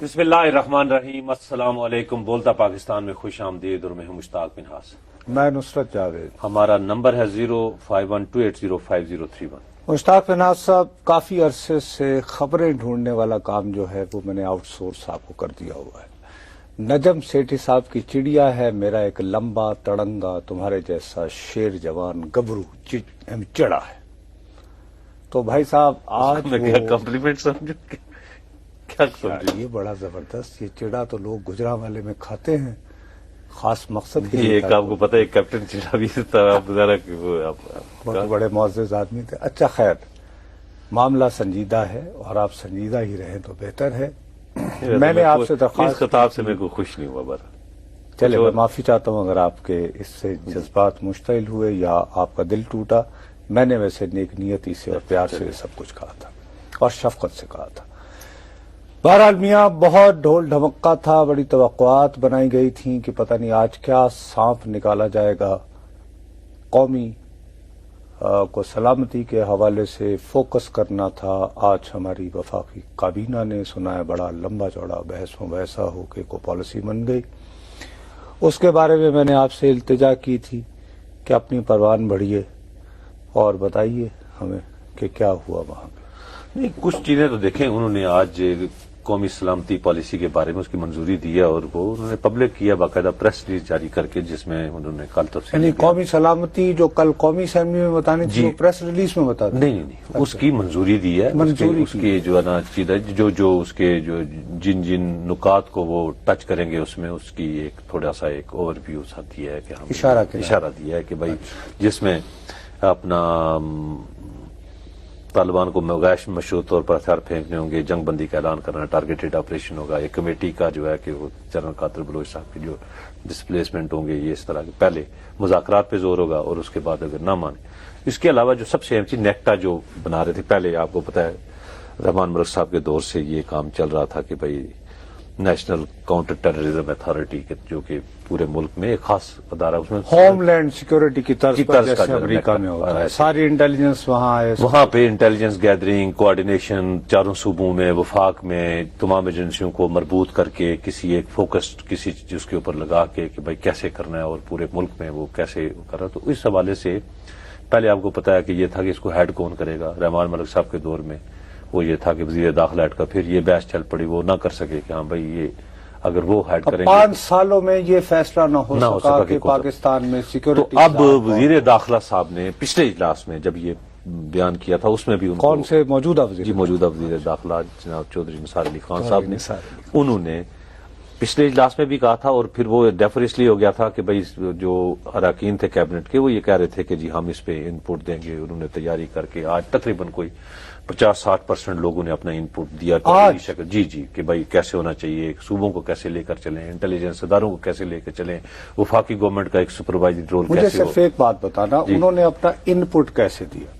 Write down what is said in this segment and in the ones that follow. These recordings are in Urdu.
بسم اللہ الرحمن الرحیم، السلام علیکم۔ بولتا پاکستان میں خوش آمدید، اور میں ہوں مشتاق منہاس۔ میں نصرت جاوید۔ ہمارا نمبر ہے 0512805031۔ مشتاق منہاس صاحب، کافی عرصے سے خبریں ڈھونڈنے والا کام جو ہے وہ میں نے آؤٹ سورس آپ کو کر دیا ہوا ہے۔ نجم سیٹھی صاحب کی چڑیا ہے میرا ایک لمبا تڑنگا، تمہارے جیسا شیر جوان گبرو چڑا ہے۔ تو بھائی صاحب آج کمپلیمنٹ سمجھو یہ بڑا زبردست، یہ چڑا تو لوگ گجرا والے میں کھاتے ہیں خاص مقصد کے لیے۔ ایک آپ کو پتہ ہے کیپٹن چڑا بھی تھا، بہت بڑے معزز آدمی تھے۔ اچھا خیر، معاملہ سنجیدہ ہے اور آپ سنجیدہ ہی رہیں تو بہتر ہے۔ میں نے آپ سے درخواست، اس خطاب سے میں کوئی خوش نہیں ہوا برا۔ چلے میں معافی چاہتا ہوں اگر آپ کے اس سے جذبات مشتعل ہوئے یا آپ کا دل ٹوٹا۔ میں نے ویسے نیک نیتی سے اور پیار سے یہ سب کچھ کہا تھا اور شفقت سے کہا تھا۔ بہرحال میاں، بہت ڈھول ڈھمکا تھا، بڑی توقعات بنائی گئی تھیں کہ پتہ نہیں آج کیا سانپ نکالا جائے گا۔ قومی کو سلامتی کے حوالے سے فوکس کرنا تھا۔ آج ہماری وفاقی کابینہ نے سنا ہے بڑا لمبا چوڑا بحث مباحثہ ہو کے کو پالیسی بن گئی۔ اس کے بارے میں نے آپ سے التجا کی تھی کہ اپنی پروان بڑھیے اور بتائیے ہمیں کہ کیا ہوا وہاں پہ۔ نہیں، کچھ چیزیں تو دیکھیں، انہوں نے آج قومی سلامتی پالیسی کے بارے میں اس کی منظوری دی ہے، اور وہ انہوں نے پبلک کیا باقاعدہ پریس ریلیز جاری کر کے، جس میں انہوں نے کل تفصیل یعنی قومی سلامتی جو کل قومی اسمبلی میں بتانی تھی وہ پریس ریلیز میں بتا دیں؟ نہیں، اس کی منظوری دی ہے۔ اس کی جو ہے نا چیز ہے، جو اس کے جو جن نکات کو وہ ٹچ کریں گے، اس میں اس کی ایک تھوڑا سا ایک اوور ویو سا دیا ہے کہ ہم اشارہ دیا ہے کہ بھائی جس میں اپنا طالبان کو غیر مشروط طور پر ہتھیار پھینکنے ہوں گے، جنگ بندی کا اعلان کرنا، ٹارگیٹڈ آپریشن ہوگا، ایک کمیٹی کا جو ہے کہ وہ جنرل قادر بلوچ صاحب کی جو ڈسپلیسمنٹ ہوں گے، یہ اس طرح کے پہلے مذاکرات پہ زور ہوگا، اور اس کے بعد اگر نہ مانے۔ اس کے علاوہ جو سب سے اہم چیز نیکٹا جو بنا رہے تھے، پہلے آپ کو پتہ ہے رحمان ملک صاحب کے دور سے یہ کام چل رہا تھا کہ بھائی نیشنل کاؤنٹر ٹیررزم اتھارٹی جو کہ پورے ملک میں ایک خاص ادارہ، اس میں ہوم لینڈ سیکورٹی کی طرز پر جیسے امریکہ میں ہوتا ہے، ساری انٹیلیجنس وہاں ہے، وہاں پہ انٹیلیجنس گیدرنگ، کوآرڈینیشن چاروں صوبوں میں، وفاق میں تمام ایجنسیوں کو مربوط کر کے کسی ایک فوکسڈ کسی چیز کے اوپر لگا کے کہ بھائی کیسے کرنا ہے اور پورے ملک میں وہ کیسے کر رہا ہے۔ تو اس حوالے سے پہلے آپ کو پتا ہے کہ یہ تھا کہ اس کو ہیڈ کون کرے گا۔ رحمان ملک صاحب کے دور میں وہ یہ تھا کہ وزیر داخلہ ہیڈ کا، پھر یہ بحث چل پڑی، وہ نہ کر سکے کہ ہاں بھائی یہ اگر وہ ہیڈ کریں گے 5 سالوں میں یہ فیصلہ نہ ہو سکا کہ پاکستان میں سیکورٹی۔ تو اب وزیر داخلہ صاحب نے پچھلے اجلاس میں جب یہ بیان کیا تھا، اس میں بھی کون سے موجودہ وزیر؟ جی، موجودہ وزیر داخلہ جناب چودھری نثار علی خان صاحب نے، انہوں نے پچھلے اجلاس میں بھی کہا تھا، اور پھر وہ ڈیفر اس لیے ہو گیا تھا کہ بھائی جو اراکین تھے کیبنٹ کے، وہ یہ کہہ رہے تھے کہ جی ہم اس پہ ان پٹ دیں گے۔ انہوں نے تیاری کر کے آج تقریباً کوئی 50-60% لوگوں نے اپنا ان پٹ دیا شکل، جی کہ بھائی کیسے ہونا چاہیے، صوبوں کو کیسے لے کر چلیں، انٹیلیجنس اداروں کو کیسے لے کر چلیں، وفاقی گورنمنٹ کا ایک سپروائزری رول کیسے ہو۔ مجھے صرف ایک بات بتانا، انہوں نے اپنا ان پٹ کیسے دیا؟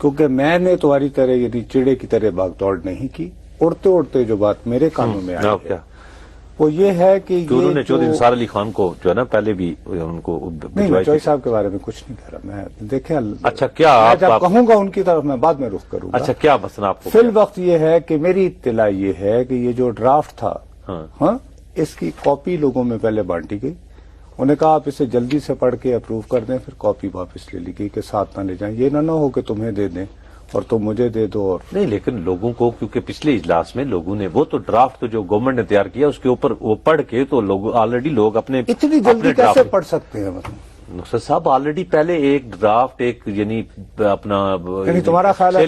کیونکہ میں نے تمہاری طرح یعنی چڑے کی طرح بھاگ دوڑ نہیں کی۔ اڑتے اڑتے جو بات میرے کانوں میں آئی ہے وہ یہ ہے کہ انہوں نے چودھری نثار علی خان کو جو ہے نا پہلے بھی ان کو نہیں، چوہدری صاحب کے بارے میں کچھ نہیں کہہ رہا میں، دیکھیں اچھا کیا جب کہوں گا ان کی طرف میں بعد میں رخ کروں گا۔ اچھا کیا مسئلہ آپ کو؟ فی الوقت یہ ہے کہ میری اطلاع یہ ہے کہ یہ جو ڈرافٹ تھا ہاں اس کی کاپی لوگوں میں پہلے بانٹی گئی۔ انہوں نے کہا آپ اسے جلدی سے پڑھ کے اپروو کر دیں، پھر کاپی واپس لے لی گئی کہ ساتھ نہ لے جائیں، یہ نہ ہو کہ تمہیں دے دیں اور تم مجھے دے دو۔ اور نہیں، لیکن لوگوں کو کیونکہ پچھلے اجلاس میں لوگوں نے وہ تو ڈرافٹ تو جو گورنمنٹ نے تیار کیا اس کے اوپر وہ پڑھ کے تو لوگ آلریڈی لوگ اپنے اتنی جلدی کیسے پڑھ سکتے ہیں؟ نصرت صاحب آلریڈی پہلے ایک ڈرافٹ ایک یعنی اپنا تمہارا خیال ہے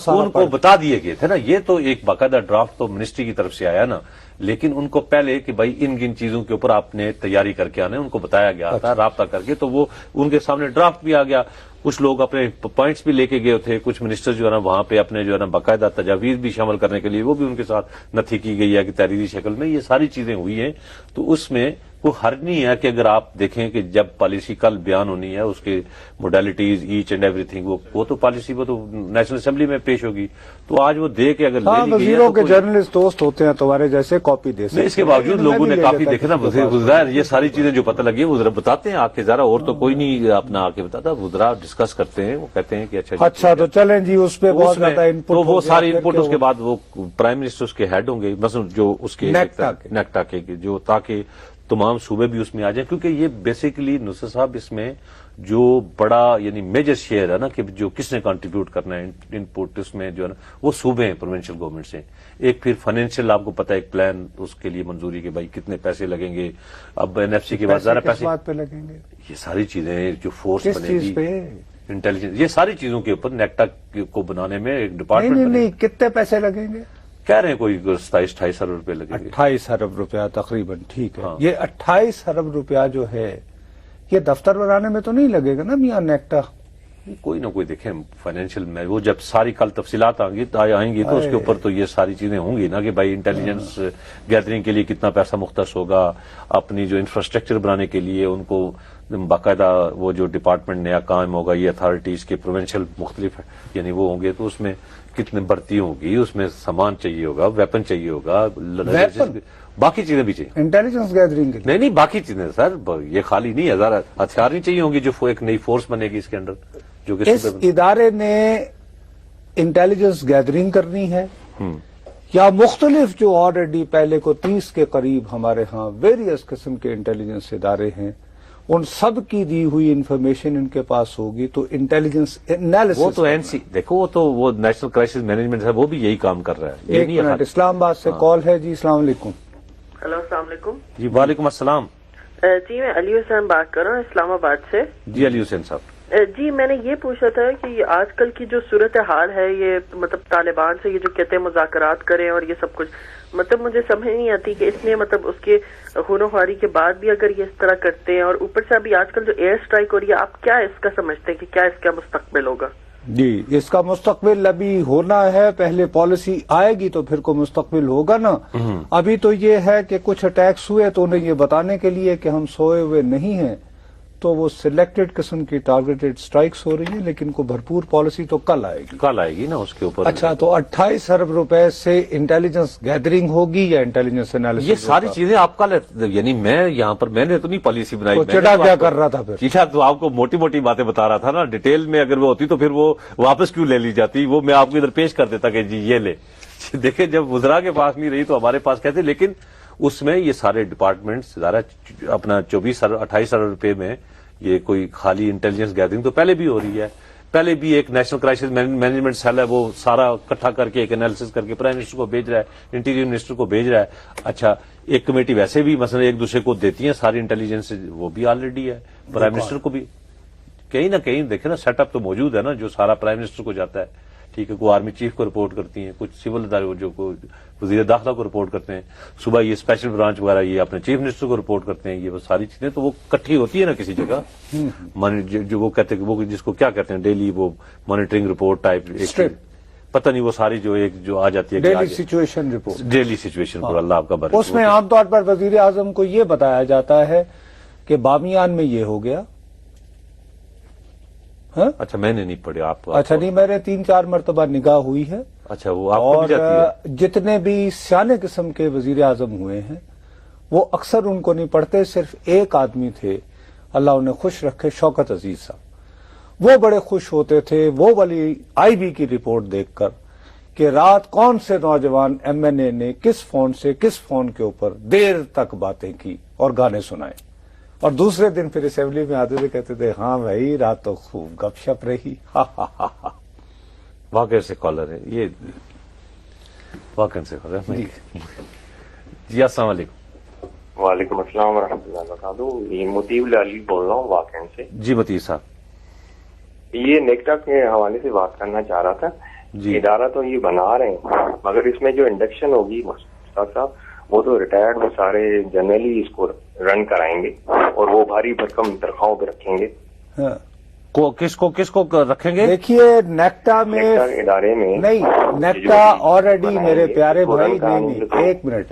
ان کو بتا دیے گئے تھے نا، یہ تو ایک باقاعدہ ڈرافٹ تو منسٹری کی طرف سے آیا نا، لیکن ان کو پہلے کہ بھائی ان چیزوں کے اوپر آپ نے تیاری کر کے آنا ہے، ان کو بتایا گیا تھا رابطہ کر کے، تو وہ ان کے سامنے ڈرافٹ بھی آ گیا۔ کچھ لوگ اپنے پوائنٹس بھی لے کے گئے تھے، کچھ منسٹر جو ہے نا وہاں پہ اپنے جو ہے نا باقاعدہ تجاویز بھی شامل کرنے کے لیے وہ بھی ان کے ساتھ نتھی کی گئی ہے کہ تحریری شکل میں یہ ساری چیزیں ہوئی ہیں۔ تو اس میں کوئی حرج نہیں ہے کہ اگر آپ دیکھیں کہ جب پالیسی کل بیان ہونی ہے اس کے موڈیلٹیز ایچ اینڈ ایوری تھنگ وہ تو پالیسی وہ تو نیشنل اسمبلی میں پیش ہوگی، تو آج وہ دے کے اگر لے لی گئی ہے وزیروں تو کے کوئی- جرنلسٹ دوست ہوتے ہیں تمہارے جیسے، کاپی دے سکتے نہیں، اس کے باوجود لوگوں نے کافی دیکھا نا وزراء یہ ساری چیزیں جو پتہ لگی ہے وزراء بتاتے ہیں آ کے، ذرا اور تو کوئی نہیں اپنا آ کے بتاتا، وزراء ڈسکس کرتے ہیں، وہ کہتے ہیں کہ اچھا اچھا تو چلیں جی، اس پہ بہت اس میں زیادہ انپٹ تو وہ ساری ہو انپٹ گیا، اس کے بعد وہ پرائم منسٹر اس کے ہیڈ ہوں گے، مثلا جو اس کے نیکٹا کے جو تاکہ تمام صوبے بھی اس میں آ جائیں، کیونکہ یہ بیسیکلی نصرت صاحب اس میں جو بڑا یعنی میجر شیئر ہے نا کہ جو کس نے کنٹریبیوٹ کرنا ہے ان پٹ اس میں جو ہے نا وہ صوبے ہیں، پروونشل گورنمنٹ سے. ایک پھر فائنینشیل آپ کو پتا ہے ایک پلان اس کے لیے منظوری کے بھائی کتنے پیسے لگیں گے، اب این ایف سی کے بعد ذرا پیسے بات پہ لگیں گے، یہ ساری چیزیں جو فورس کس بنے چیز گی پہ؟ انٹیلیجنس، یہ ساری چیزوں کے اوپر نیکٹا کو بنانے میں ایک نہیں ڈپارٹمنٹ نہیں بنے نہیں، کتنے پیسے لگیں گے؟ کہہ رہے ہیں کوئی 27-28 ارب روپے لگیں گے. 28 ارب روپیہ تقریباً، ٹھیک ہے. ہاں. یہ 28 ارب روپیہ جو ہے یہ دفتر بنانے میں تو نہیں لگے گا نا میاں نیکٹا؟ کوئی نہ کوئی دیکھیں فائنینشیل میں وہ جب ساری کل تفصیلات آئیں گی تو اس کے اوپر تو یہ ساری چیزیں ہوں گی نا کہ بھائی انٹیلیجنس گیدرنگ کے لیے کتنا پیسہ مختص ہوگا، اپنی جو انفراسٹرکچر بنانے کے لیے ان کو باقاعدہ وہ جو ڈپارٹمنٹ نیا قائم ہوگا، یہ اتھارٹیز کے پروونشل مختلف یعنی وہ ہوں گے تو اس میں کتنے بھرتی ہوگی، اس میں سامان چاہیے ہوگا، ویپن چاہیے ہوگا، باقی چیزیں بھی چاہیے. انٹیلیجنس گیدرنگ کے لیے نہیں باقی چیزیں سر یہ خالی نہیں، ہزار ہتھیار نہیں چاہیے ہوں گی جو ایک نئی فورس بنے گی اس کے اندر جو کہ اس ادارے نے انٹیلیجنس گیدرنگ کرنی ہے یا مختلف جو آلریڈی پہلے کو 30 کے قریب ہمارے ہاں ویریس قسم کے انٹیلیجنس ادارے ہیں، ان سب کی دی ہوئی انفارمیشن ان کے پاس ہوگی تو انٹیلیجنس انالیسس وہ تو این سی دیکھو وہ نیشنل کرائسس مینجمنٹ ہے، وہ بھی یہی کام کر رہا ہے. ایک منٹ، اسلام آباد سے کال ہے جی. السلام علیکم. ہلو، السلام علیکم. جی وعلیکم السلام. جی میں علی حسین بات کر رہا ہوں اسلام آباد سے. جی علی حسین صاحب. جی میں نے یہ پوچھا تھا کہ آج کل کی جو صورتحال ہے یہ مطلب طالبان سے یہ جو کہتے ہیں مذاکرات کریں اور یہ سب کچھ، مطلب مجھے سمجھ نہیں آتی کہ اس نے مطلب اس کے خونخواری کے بعد بھی اگر یہ اس طرح کرتے ہیں اور اوپر سے ابھی آج کل جو ایئر اسٹرائک ہو رہی ہے، آپ کیا اس کا سمجھتے ہیں کہ کیا اس کا مستقبل ہوگا؟ جی اس کا مستقبل ابھی ہونا ہے، پہلے پالیسی آئے گی تو پھر کو مستقبل ہوگا نا. ابھی تو یہ ہے کہ کچھ اٹیکس ہوئے تو انہیں یہ بتانے کے لیے کہ ہم سوئے ہوئے نہیں ہیں تو وہ سلیکٹڈ قسم کی ٹارگیٹڈ سٹرائکس ہو رہی ہیں، لیکن کو بھرپور پالیسی تو کل آئے گی نا اس کے اوپر. اچھا تو 28 ارب روپے سے انٹیلیجنس گیدرنگ ہوگی یا انٹیلیجنس انالیسس؟ یہ ساری چیزیں آپ کا یعنی میں یہاں پر میں نے تو نہیں پالیسی بنائی. چٹا کیا کر رہا تھا پھر؟ چیٹا تو آپ کو موٹی موٹی باتیں بتا رہا تھا نا، ڈیٹیل میں اگر وہ ہوتی تو پھر وہ واپس کیوں لے لی جاتی، وہ میں آپ کو ادھر پیش کر دیتا کہ جی یہ لے. دیکھیں جب وزراء کے پاس نہیں رہی تو ہمارے پاس کہتے، لیکن اس میں یہ سارے ڈپارٹمنٹس ذرا اپنا 28 ارب روپے میں یہ کوئی خالی انٹیلیجنس گیدرنگ تو پہلے بھی ہو رہی ہے. پہلے بھی ایک نیشنل کرائسس مینجمنٹ سیل ہے، وہ سارا اکٹھا کر کے ایک انالیسس کر کے پرائم منسٹر کو بھیج رہا ہے، انٹیریئر منسٹر کو بھیج رہا ہے. اچھا ایک کمیٹی ویسے بھی مثلا ایک دوسرے کو دیتی ہیں ساری انٹیلیجنس، وہ بھی آلریڈی ہے. پرائم منسٹر کو بھی کہیں نہ کہیں دیکھیں نا سیٹ اپ تو موجود ہے نا جو سارا پرائم منسٹر کو جاتا ہے. ٹھیک ہے، کوئی آرمی چیف کو رپورٹ کرتی ہیں، کچھ سول ادارے جو وزیر داخلہ کو رپورٹ کرتے ہیں، صبح یہ اسپیشل برانچ وغیرہ یہ اپنے چیف منسٹر کو رپورٹ کرتے ہیں. یہ وہ ساری چیزیں تو وہ کٹھی ہوتی ہے نا کسی جگہ، جو وہ کہتے ہیں وہ جس کو کیا کہتے ہیں ڈیلی وہ مانیٹرنگ رپورٹ ٹائپ پتہ نہیں وہ ساری جو ایک جو آ جاتی ہے daily situation report, daily situation پر اللہ آپ کا بر. اس میں عام طور پر وزیر اعظم کو یہ بتایا جاتا ہے کہ بامیان میں یہ ہو گیا. اچھا میں نے نہیں پڑھے آپ. اچھا نہیں، میرے 3-4 مرتبہ نگاہ ہوئی ہے. اچھا وہ آپ کو بھی جاتی ہے. جتنے بھی سیانے قسم کے وزیر اعظم ہوئے ہیں وہ اکثر ان کو نہیں پڑھتے. صرف ایک آدمی تھے اللہ انہیں خوش رکھے، شوکت عزیز صاحب، وہ بڑے خوش ہوتے تھے وہ والی آئی بی کی رپورٹ دیکھ کر کہ رات کون سے نوجوان ایم این اے نے کس فون سے کس فون کے اوپر دیر تک باتیں کی اور گانے سنائے، اور دوسرے دن پھر اسمبلی میں آتے تھے کہتے تھے ہاں بھائی رات تو خوب گپ شپ رہی. واقع سے کالر ہے یہ، واقع سے کالر. جی السلام علیکم. وعلیکم السلام ورحمۃ اللہ وبرکاتہ. یہ مطیب علی بول رہا ہوں واقع سے. جی مطیب صاحب. یہ نیکٹا کے حوالے سے بات کرنا چاہ رہا تھا. جی ادارہ تو یہ بنا رہے ہیں مگر اس میں جو انڈکشن ہوگی مشتاق صاحب وہ تو ریٹائرڈ وہ سارے جنرلی اس کو رن کرائیں گے اور وہ بھاری بھرکم تنخواہوں پہ رکھیں گے. کس کو رکھیں گے؟ دیکھیے نیکٹا میں ادارے میں نہیں، نیکٹا آلریڈی میرے پیارے بھائی، نہیں ایک منٹ،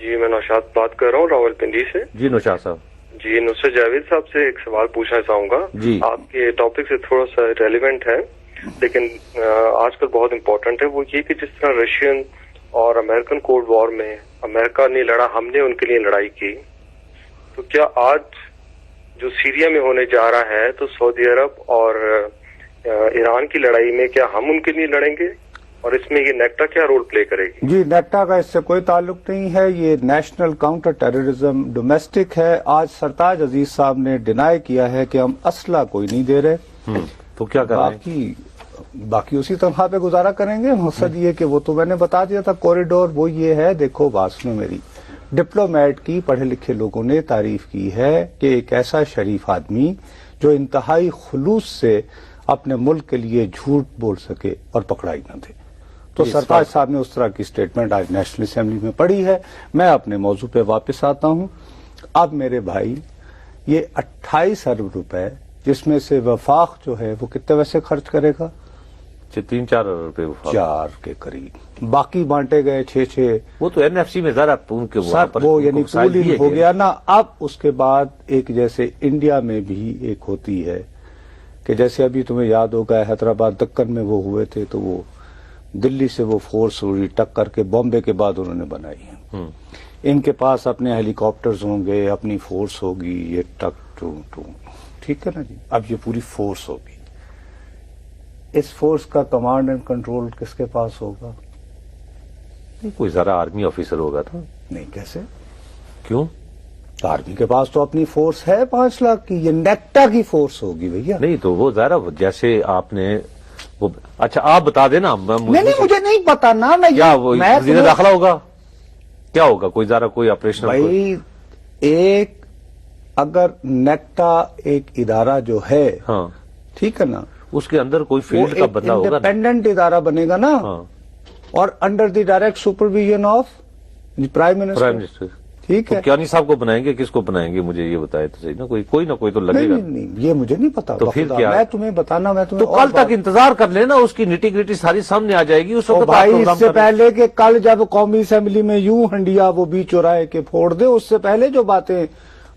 جی میں نوشاد بات کر رہا ہوں راول پنڈی سے. جی نوشاد صاحب. جی نصرت جاوید صاحب سے ایک سوال پوچھنا چاہوں گا. جی. آپ کے ٹاپک سے تھوڑا سا ریلیونٹ ہے لیکن آج کل بہت امپورٹنٹ ہے. وہ یہ کہ جس طرح رشین اور امریکن کولڈ وار میں امریکہ نے لڑا, ہم نے ان کے لیے لڑائی کی, تو کیا آج جو سیریا میں ہونے جا رہا ہے تو سعودی عرب اور ایران کی لڑائی میں کیا ہم ان کے لیے لڑیں گے, اور اس میں یہ نیکٹا کیا رول پلے کرے گی؟ جی نیکٹا کا اس سے کوئی تعلق نہیں ہے, یہ نیشنل کاؤنٹر ٹیررزم ڈومیسٹک ہے. آج سرتاج عزیز صاحب نے ڈینائی کیا ہے کہ ہم اسلحہ کوئی نہیں دے رہے, تو کیا کر رہے ہیں؟ باقی اسی طرح پہ گزارا کریں گے. مقصد یہ کہ وہ تو میں نے بتا دیا تھا کوریڈور, وہ یہ ہے. دیکھو بات سنو میری, ڈپلومیٹ کی پڑھے لکھے لوگوں نے تعریف کی ہے کہ ایک ایسا شریف آدمی جو انتہائی خلوص سے اپنے ملک کے لیے جھوٹ بول سکے اور پکڑائی نہ دے. تو سرتاج صاحب نے اس طرح کی سٹیٹمنٹ آج نیشنل اسمبلی میں پڑھی ہے. میں اپنے موضوع پہ واپس آتا ہوں. اب میرے بھائی یہ 28 ارب روپے جس میں سے وفاق جو ہے وہ کتنے ویسے خرچ کرے گا؟ 3-4 ارب روپے. 4 کے قریب. باقی بانٹے گئے 6. وہ تو NFC میں ذرا ان کے وہ یعنی پولنگ ہو گیا نا. اب اس کے بعد ایک جیسے انڈیا میں بھی ایک ہوتی ہے کہ جیسے ابھی تمہیں یاد ہوگا حیدرآباد دکن میں وہ ہوئے تھے, تو وہ دلی سے وہ فورس ہوئی ٹک کر کے بامبے کے بعد انہوں نے بنائی ہے. ان کے پاس اپنے ہیلی کاپٹرز ہوں گے, اپنی فورس ہوگی, یہ ٹک ٹو ٹھیک ہے نا جی. اب یہ پوری فورس ہوگی. اس فورس کا کمانڈ اینڈ کنٹرول کس کے پاس ہوگا؟ کوئی ذرا آرمی آفیسر ہوگا تھا. نہیں, کیسے؟ کیوں؟ آرمی کے پاس تو اپنی فورس ہے 5 لاکھ کی. یہ نیکٹا کی فورس ہوگی بھیا. نہیں تو وہ ذرا جیسے آپ نے اچھا آپ بتا دینا. نہیں مجھے نہیں پتا نا. کیا وہ وزیر داخلہ ہوگا, کیا ہوگا, کوئی ذرا کوئی آپریشن؟ بھائی ایک اگر نیکٹا ایک ادارہ جو ہے, ہاں ٹھیک ہے نا, اس کے اندر کوئی فیلڈ کا بندہ ہوگا, انڈیپینڈنٹ ادارہ بنے گا نا, اور under the direct supervision of prime minister. ٹھیک ہے, کیانی صاحب کو بنائیں گے, کس کو بنائیں گے, مجھے یہ بتائے تو صحیح نا. کوئی نہ کوئی تو لگے گا. نہیں یہ مجھے نہیں پتا. تو پھر کیا میں تمہیں بتانا, میں تمہیں تو کل تک انتظار کر لینا, اس کی نٹی گریٹی ساری سامنے آ جائے گی. اس وقت بھائی اس سے پہلے کہ کل جب قومی اسمبلی میں یوں ہنڈیا وہ بیچ چوراہے کے پھوڑ دے, اس سے پہلے جو باتیں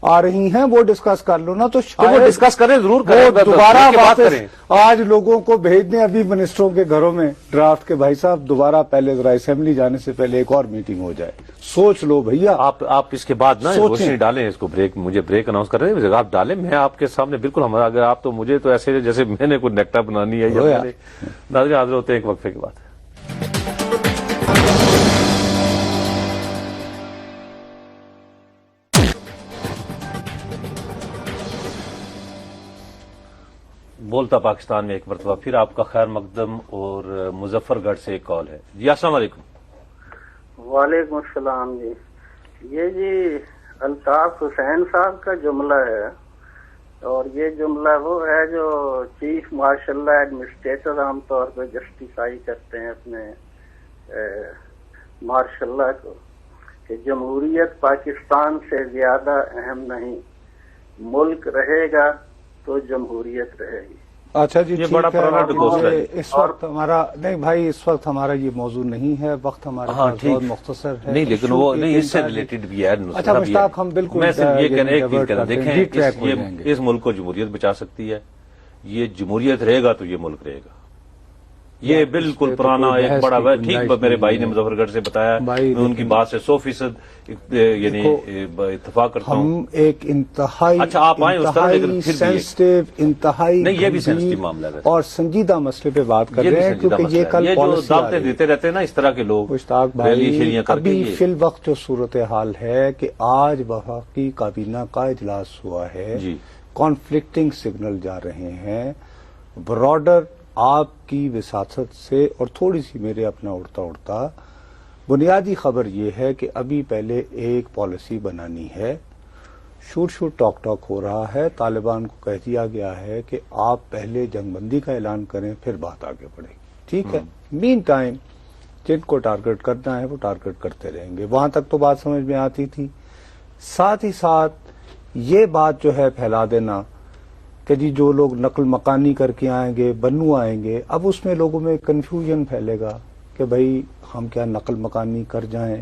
آ رہی ہیں وہ ڈسکس کر لو نا. تو شاید ڈسکس کریں, ضرور کریں, دوبارہ بات کریں. آج لوگوں کو بھیج دیں ابھی منسٹروں کے گھروں میں ڈرافٹ کے, بھائی صاحب دوبارہ پہلے ذرا اسمبلی جانے سے پہلے ایک اور میٹنگ ہو جائے. سوچ لو بھیا. آپ اس کے بعد نا روشنی ڈالیں اس کو. بریک, مجھے بریک اناؤنس کر رہے ہیں, آپ ڈالیں, میں آپ کے سامنے بالکل ہمارا. اگر آپ تو مجھے تو ایسے جیسے میں نے کوئی نیکٹا بنانی ہے. ناظرین حاضر ہوتے ہیں ایک وقفے کے بعد. بولتا پاکستان میں ایک مرتبہ پھر آپ کا خیر مقدم, اور مظفر گڑھ سے ایک کال ہے. جی السلام علیکم. وعلیکم السلام. جی یہ الطاف حسین صاحب کا جملہ ہے, اور یہ جملہ وہ ہے جو چیف مارشل لا ایڈمنسٹریٹر عام طور پہ جسٹیفائی کرتے ہیں اپنے مارشل لا کو, کہ جمہوریت پاکستان سے زیادہ اہم نہیں, ملک رہے گا تو جمہوریت رہے گی. اچھا جی, یہ بڑا پرانا ڈسکورس ہے. اس وقت ہمارا نہیں بھائی, اس وقت ہمارا یہ موضوع نہیں ہے, وقت ہمارے پاس بہت مختصر ہے. نہیں لیکن وہ نہیں, اس سے ریلیٹڈ بھی ہے. اچھا مشتاق, ہم بالکل میں صرف یہ کہنا, ایک چیز کہنا, دیکھیں اس ملک کو جمہوریت بچا سکتی ہے. یہ جمہوریت رہے گا تو یہ ملک رہے گا. یہ بالکل پرانا ایک بڑا ٹھیک میرے بھائی نے مظفر گڑھ سے بتایا, میں ان کی بات سے 100% یعنی اتفاق کرتا ہوں. ہم ایک انتہائی اچھا آپ آئیں اس طرح, لیکن پھر سینسٹیو, انتہائی نہیں, یہ بھی سینسٹیو معاملہ ہے اور سنجیدہ مسئلے پہ بات کر رہے ہیں, کیونکہ یہ کل جو دعوتیں دیتے رہتے ہیں نا اس طرح کے لوگ. مشتاق بھائی, ابھی فی الوقت جو صورتحال ہے کہ آج وفاقی کابینہ کا اجلاس ہوا ہے, کانفلکٹنگ سگنل جا رہے ہیں. براڈر آپ کی وساطت سے اور تھوڑی سی میرے اپنا اڑتا بنیادی خبر یہ ہے کہ ابھی پہلے ایک پالیسی بنانی ہے. شوٹ ٹاک ہو رہا ہے. طالبان کو کہہ دیا گیا ہے کہ آپ پہلے جنگ بندی کا اعلان کریں, پھر بات آگے بڑھے گی. ٹھیک ہے, مین ٹائم جن کو ٹارگٹ کرنا ہے وہ ٹارگٹ کرتے رہیں گے. وہاں تک تو بات سمجھ میں آتی تھی. ساتھ ہی ساتھ یہ بات جو ہے پھیلا دینا کہ جی جو لوگ نقل مکانی کر کے آئیں گے, بنو آئیں گے, اب اس میں لوگوں میں کنفیوژن پھیلے گا کہ بھائی ہم کیا نقل مکانی کر جائیں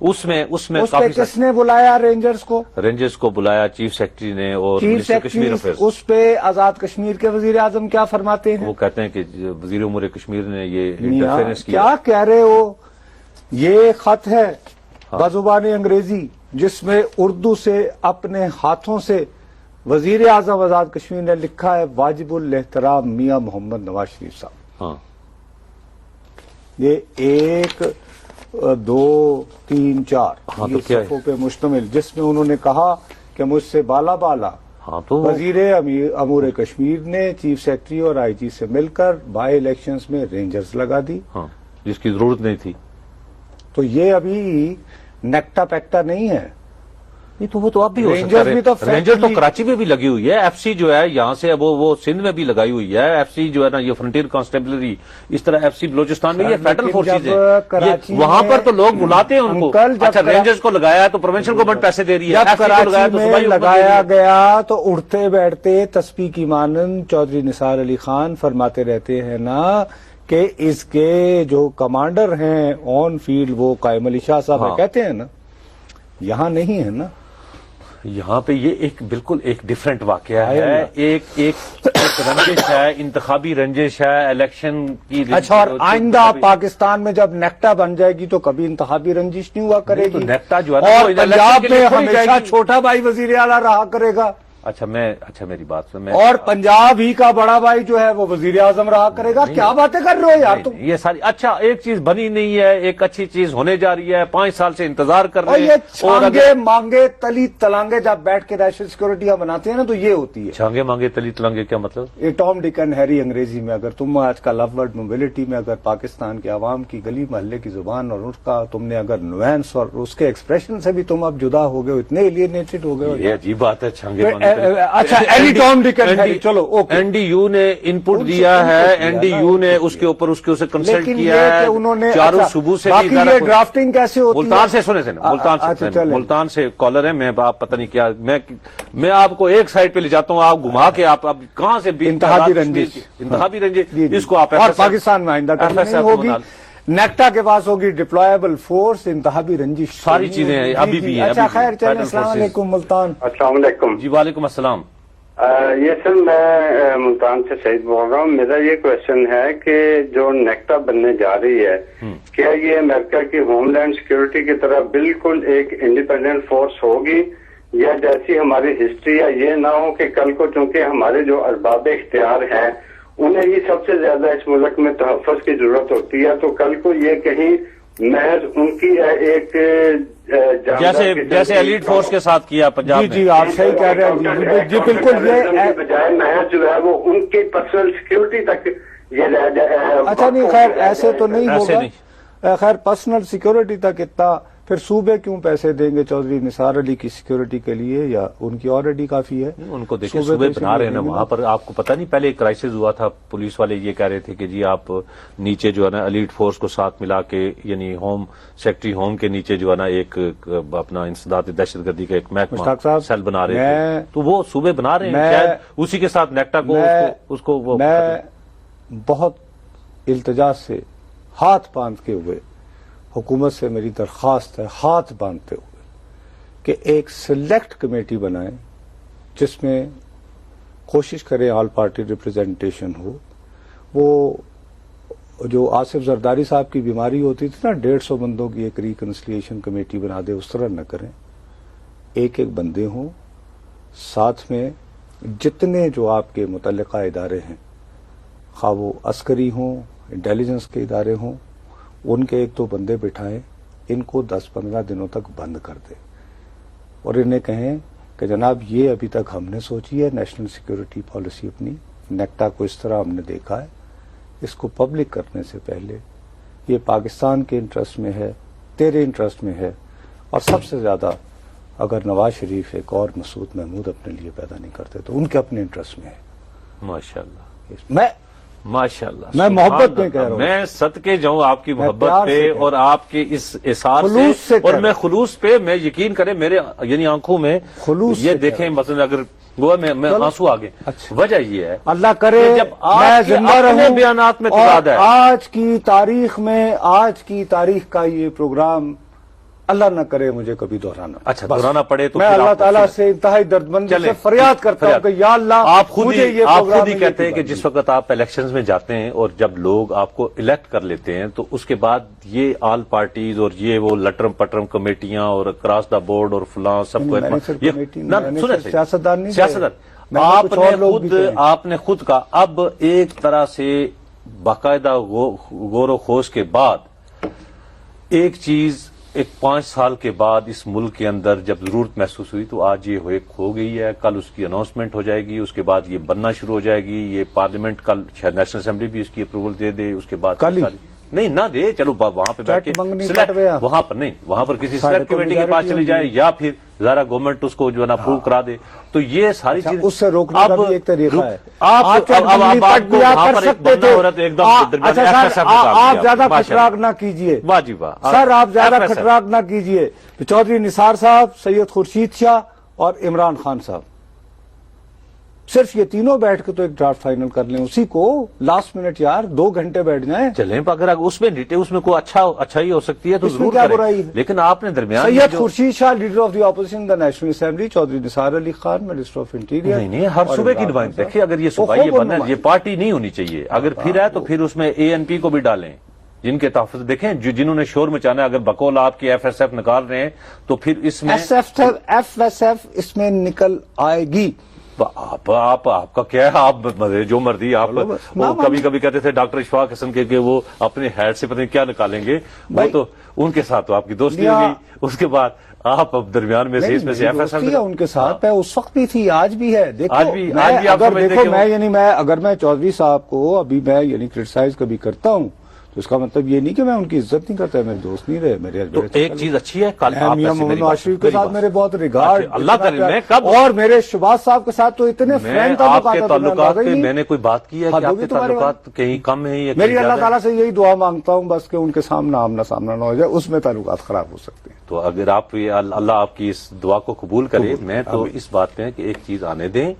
اس میں اس پہ کافی کس نے بلایا رینجرز کو؟ رینجرز کو بلایا چیف سیکرٹری نے اور chief minister Kashmir secretary affairs. اس پہ آزاد کشمیر کے وزیر اعظم کیا فرماتے ہیں؟ وہ کہتے ہیں کہ وزیر امور کشمیر نے یہ میاں انٹرفیئرنس کیا. کیا کہہ رہے ہو؟ یہ خط ہے بزبان انگریزی جس میں اردو سے اپنے ہاتھوں سے وزیر اعظم آزاد کشمیر نے لکھا ہے واجب الاحترام میاں محمد نواز شریف صاحب. ہاں یہ 1 2 3 4 ہاں تو کیا ہے؟ صفوں پہ مشتمل، جس میں انہوں نے کہا کہ مجھ سے بالا بالا ہاں تو وزیر امور کشمیر نے چیف سیکرٹری اور آئی جی سے مل کر بائی الیکشنز میں رینجرز لگا دی. ہاں جس کی ضرورت نہیں تھی. تو یہ ابھی نیکٹا پیکٹا نہیں ہے. نہیں تو وہ تو اب بھی ہو رینجرز سکتا ہے. بھی تو رینجر تو factory- کراچی میں بھی لگی ہوئی ہے. ایف سی جو ہے یہاں سے وہ سندھ میں بھی لگائی ہوئی ہے. ایف سی جو ہے نا یہ فرنٹیر کانسٹیبلری، اس طرح ایف سی بلوچستان میں یہ فیڈرل لیکن فورسز جب ہیں. کراچی وہاں میں پر تو لوگ بلاتے ہیں ان کو. انکل جب اچھا رینجرز کو لگایا ہے تو پروونشل گورنمنٹ پیسے دے رہی ہے. جب FC کو لگایا کراچی تو میں صوبائی حکومت دے رہی لگایا ہے. گیا تو اٹھتے بیٹھتے تسبیح کی مانند چودھری نثار علی خان فرماتے رہتے ہیں نا کہ اس کے جو کمانڈر ہیں آن فیلڈ وہ قائم علی شاہ صاحب ہاں. کہتے ہیں نا، یہاں نہیں ہے نا. یہاں پہ یہ ایک بالکل ایک ڈیفرنٹ واقعہ آئے ہے. اللہ. ایک رنجش ہے، انتخابی رنجش ہے، الیکشن کی. اچھا، اور آئندہ پاکستان میں جب نیکٹا بن جائے گی تو کبھی انتخابی رنجش نہیں ہوا کرے تو گی. نیکٹا جو ہے نا اور وہ الیکشن پنجاب کے لیے میں تھوڑی جائے ہمیشہ گی. چھوٹا بھائی وزیر اعلیٰ رہا کرے گا، اچھا میری بات سن. اور پنجاب ہی کا بڑا بھائی جو ہے وہ وزیر اعظم رہا کرے گا. کیا باتیں کر رہے ہو یار تم؟ یہ ساری اچھا ایک چیز بنی نہیں ہے، ایک اچھی چیز ہونے جا رہی ہے. 5 سال سے انتظار کر اور رہے یہ ہیں. اور چھانگے مانگے تلی تلانگے جب بیٹھ کے نیشنل سیکورٹیاں بناتے ہیں نا تو یہ ہوتی ہے. چھانگے مانگے تلی تلانگے کیا مطلب؟ یہ ٹام ڈک اینڈ ہیری انگریزی میں. اگر تم آج کا لو ورڈ موبلٹی میں اگر پاکستان کے عوام کی گلی محلے کی زبان اور اس کا تم نے اگر نوینس اور اس کے ایکسپریشن سے بھی تم اب جدا ہو گئے ہو، اتنے ایلینیٹڈ ہو گئے ہو. یہ عجیب بات ہے. چھانگے مانگے اچھا اینی ٹام ڈک اینڈ ہیری، چلو اوکے. این ڈی یو نے ان پٹ دیا ہے. این ڈی یو نے اس کے اوپر اسے کنسلٹ لیکن کیا یہ ہے. کہ انہوں نے چاروں صوبوں سے باقی یہ ڈرافٹنگ کیسے ہوتی ہے؟ ملتان سے سنے تھے نا، اچھا چلیں. ملتان سے کالر ہے. میں آپ پتہ نہیں کیا میں آپ کو ایک سائڈ پہ لے جاتا ہوں، آپ گھما کے آپ اب کہاں سے انتخابی رنجش. انتخابی رنجش جی، جی. اس کو آپ اور پاکستان میں آئندہ کرنی نہیں ہوگی. نیکٹا کے پاس ہوگی ڈپلائیبل فورس، انتخابی رنجش ساری چیزیں ہیں، ابھی بھی ہیں. اچھا ابھی بھی خیر چلیں. Federal السلام Forces. علیکم ملتان. السلام علیکم. جی وعلیکم السلام. یہ سر میں ملتان سے سعید بول رہا ہوں. میرا یہ کوشچن ہے کہ جو نیکٹا بننے جا رہی ہے کیا یہ امریکہ کی ہوم لینڈ سیکورٹی کی طرح بالکل ایک انڈیپینڈنٹ فورس ہوگی، یا جیسی ہماری ہسٹری ہے یہ نہ ہو کہ کل کو چونکہ ہمارے جو ارباب اختیار ہیں انہیں ہی سب سے زیادہ اس ملک میں تحفظ کی ضرورت ہوتی ہے، تو کل کو یہ کہیں محض ان کی ایک جیسے ایلیٹ فورس کے ساتھ کیا پنجاب جی میں. جی آپ صحیح کہہ رہے ہیں. جی بالکل. یہ بجائے محض جو ہے وہ ان کی پرسنل سیکورٹی تک یہ رہ جائے. اچھا نہیں خیر ایسے تو نہیں ایسے ہوگا. خیر پرسنل سیکورٹی تک اتنا پھر صوبے کیوں پیسے دیں گے چودھری نثار علی کی سیکورٹی کے لیے، یا ان کی آلریڈی کافی ہے؟ ان کو دیکھیں صوبے بنا رہے ہیں نا وہاں پر. آپ کو پتہ نہیں پہلے ایک کرائسس ہوا تھا، پولیس والے یہ کہہ رہے تھے کہ جی آپ نیچے جو ہے نا ایلیٹ فورس کو ساتھ ملا کے، یعنی ہوم سیکرٹری ہوم کے نیچے جو ہے نا ایک اپنا انسداد دہشت گردی کا ایک مشتاق محکمہ صاحب، سیل بنا رہے تھے. تو وہ صوبے بنا رہے ہیں، شاید اسی کے ساتھ نیکٹا کو اس کو وہ میں بہت التجا سے ہاتھ باندھ کے ہوئے حکومت سے میری درخواست ہے، ہاتھ باندھتے ہوئے، کہ ایک سلیکٹ کمیٹی بنائیں جس میں کوشش کریں آل پارٹی ریپرزینٹیشن ہو. وہ جو آصف زرداری صاحب کی بیماری ہوتی تھی نا 150 بندوں کی ایک ریکنسلیشن کمیٹی بنا دے، اس طرح نہ کریں. ایک بندے ہوں، ساتھ میں جتنے جو آپ کے متعلقہ ادارے ہیں، خواہ وہ عسکری ہوں، انٹیلیجنس کے ادارے ہوں، ان کے 1-2 بندے بٹھائیں، ان کو 10-15 دنوں تک بند کر دیں اور انہیں کہیں کہ جناب یہ ابھی تک ہم نے سوچی ہے نیشنل سیکورٹی پالیسی اپنی، نیکٹا کو اس طرح ہم نے دیکھا ہے، اس کو پبلک کرنے سے پہلے یہ پاکستان کے انٹرسٹ میں ہے، تیرے انٹرسٹ میں ہے، اور سب سے زیادہ اگر نواز شریف ایک اور مسعود محمود اپنے لیے پیدا نہیں کرتے تو ان کے اپنے انٹرسٹ میں ہے. ماشاءاللہ ماشاءاللہ میں محبت میں کہہ رہا ہوں، میں صدقے جاؤں آپ کی محبت پیار سے پہ کہہ رہا اور آپ کے اس احساس خلوص سے سے، اور کہہ میں رہا ہوں. خلوص پہ میں یقین کریں میرے یعنی آنکھوں میں خلوص یہ سے کہہ دیکھیں مثلا اگر گوا میں آنسو آ گئے. اچھا. وجہ یہ ہے اللہ کرے کہ جب آپ میں کے زندہ اپنے رہوں بیانات میں اور تضاد ہے. آج کی تاریخ کا یہ پروگرام اللہ نہ کرے مجھے کبھی دہرانا. اچھا دہرانا پڑے تو میں پھر اللہ آپ کو تعالیٰ سے انتہائی دردمندی سے فریاد کرتا ہوں کہ یا اللہ آپ خود مجھے یہ آپ پروگرام خود ہی کہتے ہیں کہ جس وقت آپ الیکشنز میں جاتے ہیں اور جب لوگ آپ کو الیکٹ کر لیتے ہیں تو اس کے بعد یہ آل پارٹیز اور یہ وہ لٹرم پٹرم کمیٹیاں اور اکراس دا بورڈ اور فلاں سب کو سیاستدان نہیں سیاست آپ نے خود کا اب ایک طرح سے باقاعدہ غور و خوض کے بعد ایک چیز ایک 5 سال کے بعد اس ملک کے اندر جب ضرورت محسوس ہوئی تو آج یہ ہو گئی ہے. کل اس کی اناؤنسمنٹ ہو جائے گی, اس کے بعد یہ بننا شروع ہو جائے گی. یہ پارلیمنٹ کل شاید نیشنل اسمبلی بھی اس کی اپروول دے دے, اس کے بعد نہیں نہ دے, چلو وہاں پہ بیٹھ کے وہاں پر نہیں, وہاں پر کسی سلیکٹ کمیٹی کے پاس چلی جائے یا پھر ذرا گورنمنٹ اس کو جو ہے نا اپروو کرا دے. تو یہ ساری چیز اس سے روکنے کا بھی ایک طریقہ ہے. آپ زیادہ خطراک نہ کیجیے سر, آپ زیادہ خطراک نہ کیجیے. چودھری نثار صاحب, سید خورشید شاہ اور عمران خان صاحب, صرف یہ تینوں بیٹھ کے تو ایک ڈرافٹ فائنل کر لیں اسی کو. لاسٹ منٹ یار 2 گھنٹے بیٹھ جائیں چلیں, اگر اس میں کوئی اچھا ہی ہو سکتی ہے تو ضرور کیا برائی ہے. لیکن آپ نے درمیان Syed Khurshid Shah leader of the opposition the National Assembly, Chaudhry Nisar Ali Khan minister of interior. نہیں ہر صوبے کی نمائندگی دیکھیں, اگر یہ صوبائی یہ بننا یہ پارٹی نہیں ہونی چاہیے. اگر پھر ہے تو پھر اس میں ANP کو بھی ڈالیں جن کے تحفظ دیکھیں جنہوں نے شور مچانا. اگر بقول آپ کی FSF نکال رہے ہیں تو پھر اس میں FSF اس میں نکل آئے گی. آپ کا کیا ہے, آپ جو مرضی. آپ کبھی کبھی کہتے تھے ڈاکٹر اشفاق حسن کے کہ وہ اپنے ہیڈ سے پتہ نہیں کیا نکالیں گے, وہ تو ان کے ساتھ تو آپ کی دوستی ہوگی. اس کے بعد آپ اب درمیان میں سے اس میں سے FSF ان کے ساتھ اس وقت بھی تھی, آج بھی ہے. دیکھو اگر میں چودھری صاحب کو ابھی میں کرٹیسائز کبھی کرتا ہوں تو اس کا مطلب یہ نہیں کہ میں ان کی عزت نہیں کرتا, میرے دوست نہیں رہے. میرے ایک چیز اچھی ہے, کل میاں محمد نواز شریف کے ساتھ میرے بہت ریگارڈ, اللہ کرے, اور میرے شہباز صاحب کے ساتھ تو اتنے فرینڈ تعلقات پہ میں نے کوئی بات کی ہے کہ آپ کے تعلقات کہیں کم ہیں. میری اللہ تعالیٰ سے یہی دعا مانگتا ہوں بس کہ ان کے سامنے آمنا سامنا نہ ہو جائے, اس میں تعلقات خراب ہو سکتے ہیں. تو اگر آپ اللہ آپ کی اس دعا کو قبول کرے, میں تو اس بات پہ کہ ایک چیز آنے دیں,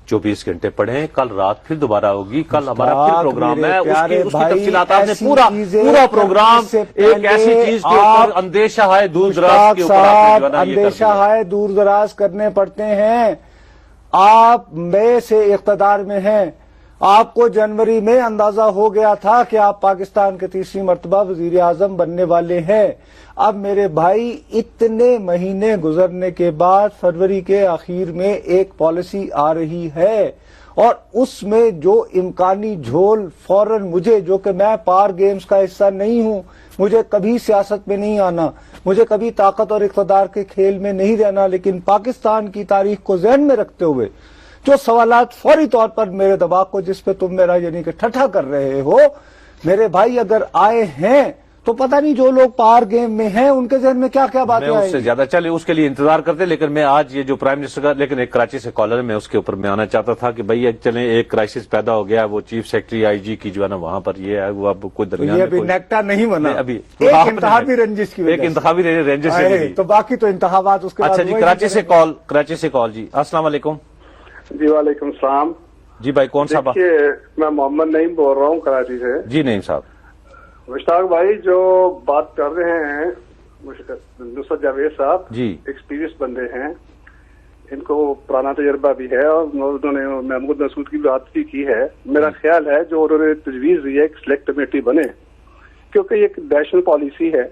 24 گھنٹے پڑھیں, کل رات پھر دوبارہ ہوگی. کل ہمارا پھر پروگرام ہے, اس کی تفصیلات آپ نے پورا پروگرام ایک ایسی چیز کے اوپر اندیشہ ہے دور دراز کے اوپر اندیشہ ہے دور دراز کرنے پڑتے ہیں. آپ مئی سے اقتدار میں ہیں, آپ کو جنوری میں اندازہ ہو گیا تھا کہ آپ پاکستان کے 3ری مرتبہ وزیر اعظم بننے والے ہیں. اب میرے بھائی اتنے مہینے گزرنے کے بعد فروری کے آخر میں ایک پالیسی آ رہی ہے, اور اس میں جو امکانی جھول فوراً مجھے, جو کہ میں پار گیمز کا حصہ نہیں ہوں, مجھے کبھی سیاست میں نہیں آنا, مجھے کبھی طاقت اور اقتدار کے کھیل میں نہیں رہنا, لیکن پاکستان کی تاریخ کو ذہن میں رکھتے ہوئے جو سوالات فوری طور پر میرے دماغ کو جس پہ تم میرا کہ ٹھٹھا کر رہے ہو میرے بھائی, اگر آئے ہیں تو پتہ نہیں جو لوگ پار گیم میں ہیں ان کے ذہن میں کیا کیا باتیں آئیں. میں اس سے زیادہ چلے اس کے لیے انتظار کرتے, لیکن میں آج یہ جو پرائم منسٹر کا, لیکن ایک کراچی سے کالر ہے, میں اس کے اوپر میں آنا چاہتا تھا کہ بھائی چلیں ایک کرائسس پیدا ہو گیا, وہ چیف سیکرٹری IG کی جو ہے نا وہاں پر یہ ہے, وہ اب کوئی درمیان میں ابھی نیکٹا نہیں بنا, ابھی ایک انتخابی رنجش کی, ایک انتخابی رنجش سے, تو باقی تو انتخابات اس کے بعد. اچھا جی, کراچی سے کال جی, السلام علیکم. جی وعلیکم السلام. جی بھائی کون صاحب؟ میں محمد نعیم بول رہا ہوں کراچی سے. جی نعیم صاحب. مشتاق بھائی جو بات کر رہے ہیں نصرت جاوید صاحب, جی ایکسپیرینس بندے ہیں, ان کو پرانا تجربہ بھی ہے, اور انہوں نے محمود مسعود کی بات بھی کی ہے. میرا خیال ہے جو انہوں نے تجویز دی ہے ایک سلیکٹ کمیٹی بنے, کیونکہ یہ ایک نیشنل پالیسی ہے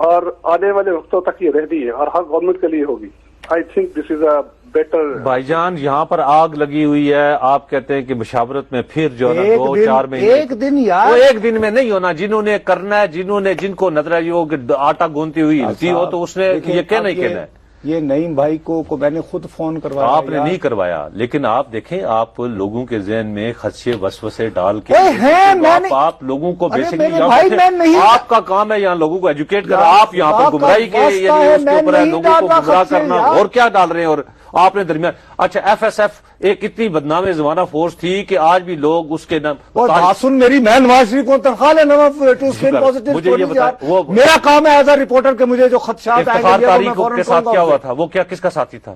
اور آنے والے وقتوں تک یہ رہتی ہے اور ہر گورنمنٹ کے لیے ہوگی. I think this is a better. بھائی جان یہاں پر آگ لگی ہوئی ہے, آپ کہتے ہیں کہ مشاورت میں پھر جو ہے 2-4 مہینے, ایک دن یار, وہ ایک دن میں نہیں ہونا. جنہوں نے کرنا ہے, جن کو نظر ہے وہ آٹا گونتی ہوئی ہلتی ہو, تو اس نے یہ کہنا ہی کہنا ہے. یہ نعیم بھائی کو میں نے خود فون کروایا. آپ نے نہیں کروایا, لیکن آپ دیکھیں آپ لوگوں کے ذہن میں خدشے وسوسے ڈال کے آپ لوگوں کو بیسکلی آپ کا کام ہے یہاں لوگوں کو ایجوکیٹ کرنا, آپ یہاں پر گمراہی کے یعنی اس کے اوپر لوگوں کو گمراہ کرنا, اور کیا ڈال رہے ہیں. اور آپ نے درمیان, اچھا FSF ایک اتنی بدنام زمانہ فورس تھی کہ آج بھی لوگ اس کے نام سن میری, میں نواز شریف کو تنخواہ لینا, میرا کام ہے ایز اے رپورٹر کہ مجھے جو خدشات تاریخ کے ساتھ کیا ہوا تھا, وہ کیا کس کا ساتھی تھا؟